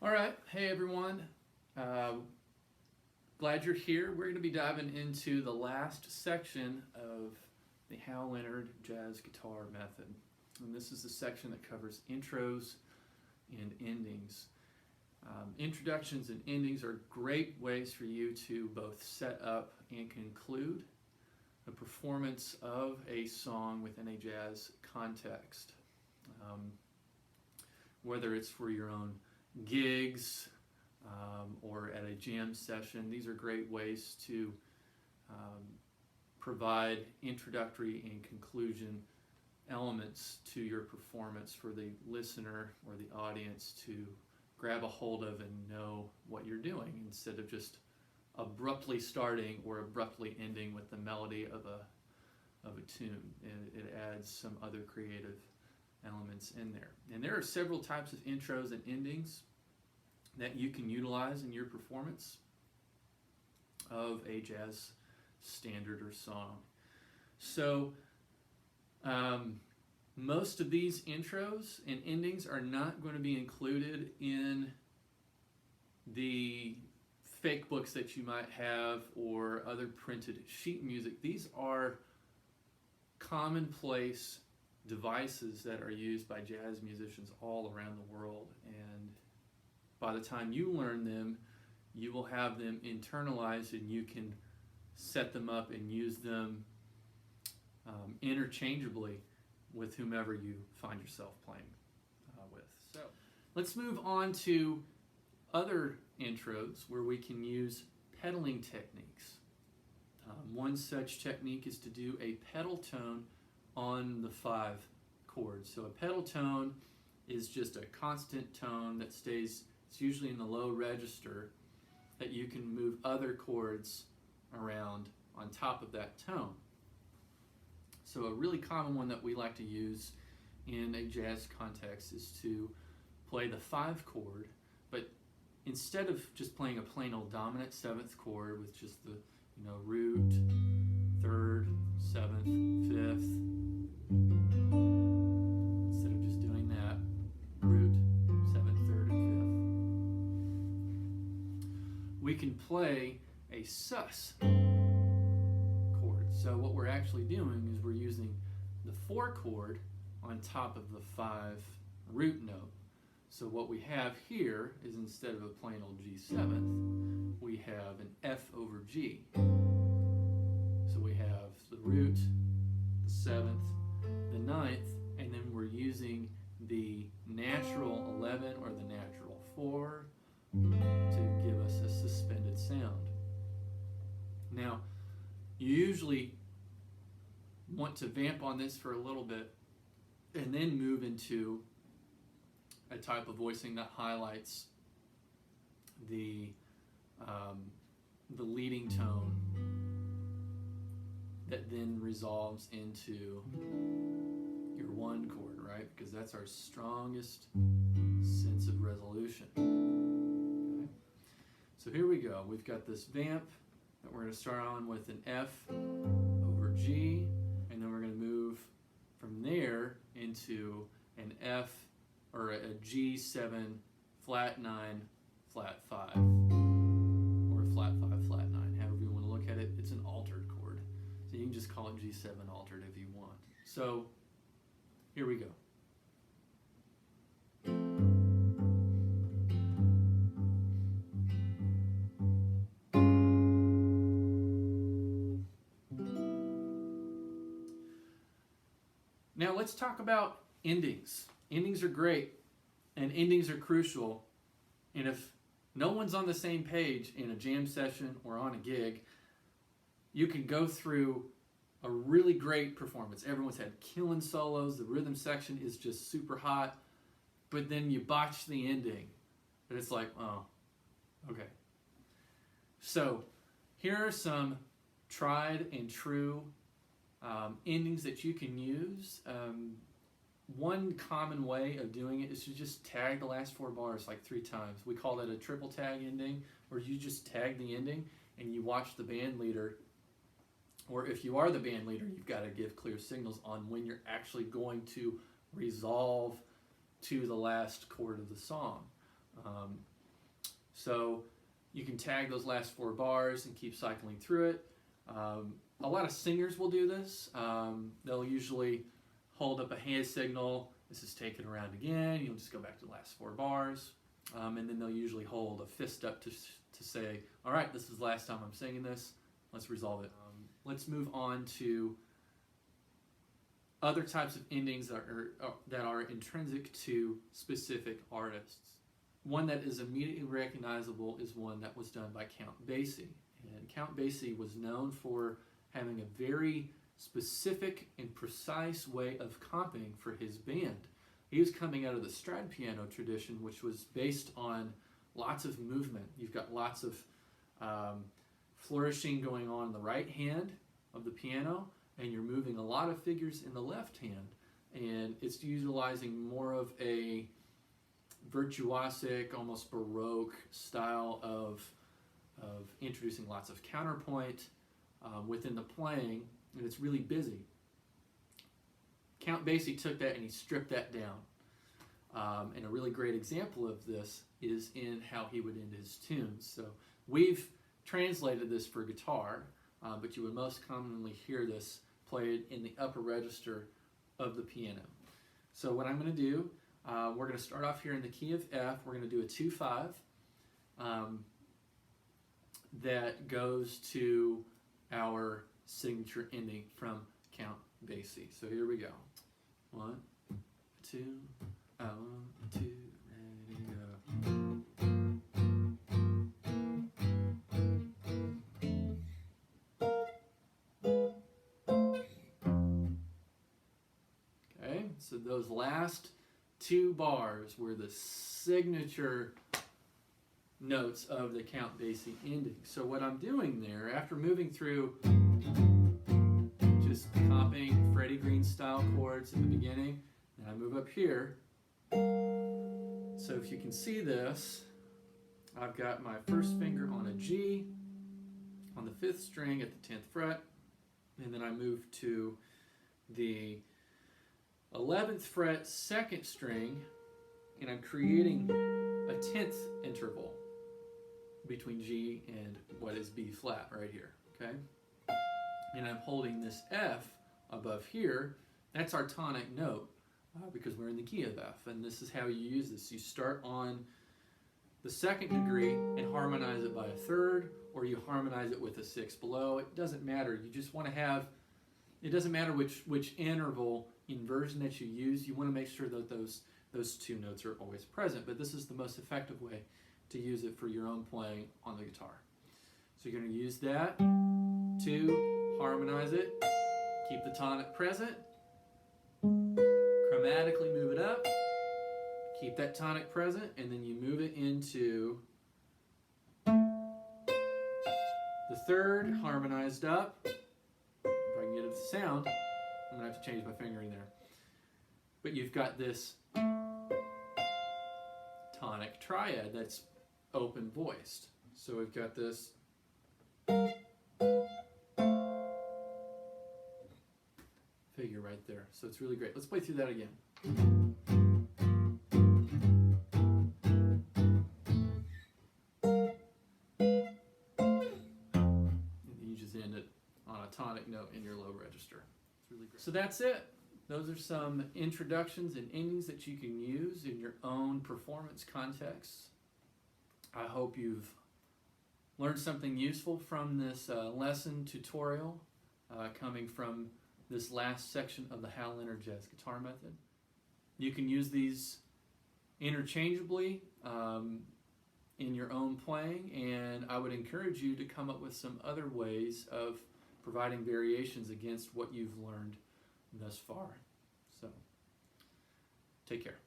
All right, hey everyone. Glad you're here. We're going to be diving into the last section of the Hal Leonard jazz guitar method. And this is the section that covers intros and endings. Introductions and endings are great ways for you to both set up and conclude the performance of a song within a jazz context. Whether it's for your own gigs or at a jam session, these are great ways to provide introductory and conclusion elements to your performance for the listener or the audience to grab a hold of and know what you're doing, instead of just abruptly starting or abruptly ending with the melody of a tune. It adds some other creative elements in there. And there are several types of intros and endings that you can utilize in your performance of a jazz standard or song. So most of these intros and endings are not going to be included in the fake books that you might have or other printed sheet music. These are commonplace devices that are used by jazz musicians all around the world, and by the time you learn them, you will have them internalized and you can set them up and use them interchangeably with whomever you find yourself playing with. So let's move on to other intros where we can use pedaling techniques. One such technique is to do a pedal tone on the 5 chords. So a pedal tone is just a constant tone that stays, it's usually in the low register, that you can move other chords around on top of that tone. So a really common one that we like to use in a jazz context is to play the 5 chord, but instead of just playing a plain old dominant 7th chord with just the root, 3rd, 7th, 5th, instead of just doing that, root, 7th, 3rd, and 5th, we can play a sus chord. So what we're actually doing is we're using the 4 chord on top of the 5 root note. So what we have here is, instead of a plain old G7th, we have an F over G. So we have the root, the 7th, the 9th, and then we're using the natural 11 or the natural 4 to give us a suspended sound. Now, you usually want to vamp on this for a little bit and then move into a type of voicing that highlights the leading tone that then resolves into your 1 chord, right? Because that's our strongest sense of resolution. Okay? So here we go. We've got this vamp that we're going to start on with an F over G, and then we're going to move from there into an F or a G7 flat 9 flat 5, or a flat 5 flat 9, however you want to look at it. It's an altered chord, so you can just call it G7 altered if you want. So here we go. Now let's talk about endings. Endings are great, and endings are crucial. And if no one's on the same page in a jam session or on a gig, you can go through a really great performance. Everyone's had killing solos, the rhythm section is just super hot, but then you botch the ending. And it's like, oh, okay. So here are some tried and true endings that you can use. One common way of doing it is to just tag the last 4 bars like 3 times. We call that a triple tag ending, where you just tag the ending and you watch the band leader, or if you are the band leader, you've got to give clear signals on when you're actually going to resolve to the last chord of the song. So you can tag those last 4 bars and keep cycling through it. A lot of singers will do this. They'll usually hold up a hand signal. This is taken around again. You'll just go back to the last 4 bars. And then they'll usually hold a fist up to say, all right, this is the last time I'm singing this. Let's resolve it. Let's move on to other types of endings that are intrinsic to specific artists. One that is immediately recognizable is one that was done by Count Basie. And Count Basie was known for having a very specific and precise way of comping for his band. He was coming out of the Strad piano tradition, which was based on lots of movement. You've got lots of flourishing going on in the right hand of the piano, and you're moving a lot of figures in the left hand. And it's utilizing more of a virtuosic, almost Baroque style of introducing lots of counterpoint within the playing, and it's really busy. Count Basie took that and he stripped that down. And a really great example of this is in how he would end his tunes. So we've translated this for guitar, but you would most commonly hear this played in the upper register of the piano. So what I'm going to do, we're going to start off here in the key of F. We're going to do a 2-5 that goes to our signature ending from Count Basie. So here we go. 1, 2, 1, 2, ready, go. Okay, so those last 2 bars were the signature notes of the Count Basie ending. So what I'm doing there, after moving through just copying Freddie Green style chords at the beginning, and I move up here. So if you can see this, I've got my first finger on a G on the 5th string at the 10th fret, and then I move to the 11th fret 2nd string, and I'm creating a 10th interval between G and what is B flat right here, okay? And I'm holding this F above here. That's our tonic note because we're in the key of F, and this is how you use this. You start on the 2nd degree and harmonize it by a 3rd, or you harmonize it with a 6th below. It doesn't matter. You just want to have, it doesn't matter which interval inversion that you use. You want to make sure that those 2 notes are always present, but this is the most effective way to use it for your own playing on the guitar. So you're going to use that to harmonize it, keep the tonic present, chromatically move it up, keep that tonic present, and then you move it into the 3rd, harmonized up. If I can get it to sound, I'm going to have to change my fingering there. But you've got this tonic triad that's open voiced. So we've got this figure right there. So it's really great. Let's play through that again. And you just end it on a tonic note in your low register. It's really great. So that's it. Those are some introductions and endings that you can use in your own performance contexts. I hope you've learned something useful from this lesson tutorial coming from this last section of the Hal Leonard Jazz Guitar Method. You can use these interchangeably in your own playing, and I would encourage you to come up with some other ways of providing variations against what you've learned thus far. So, take care.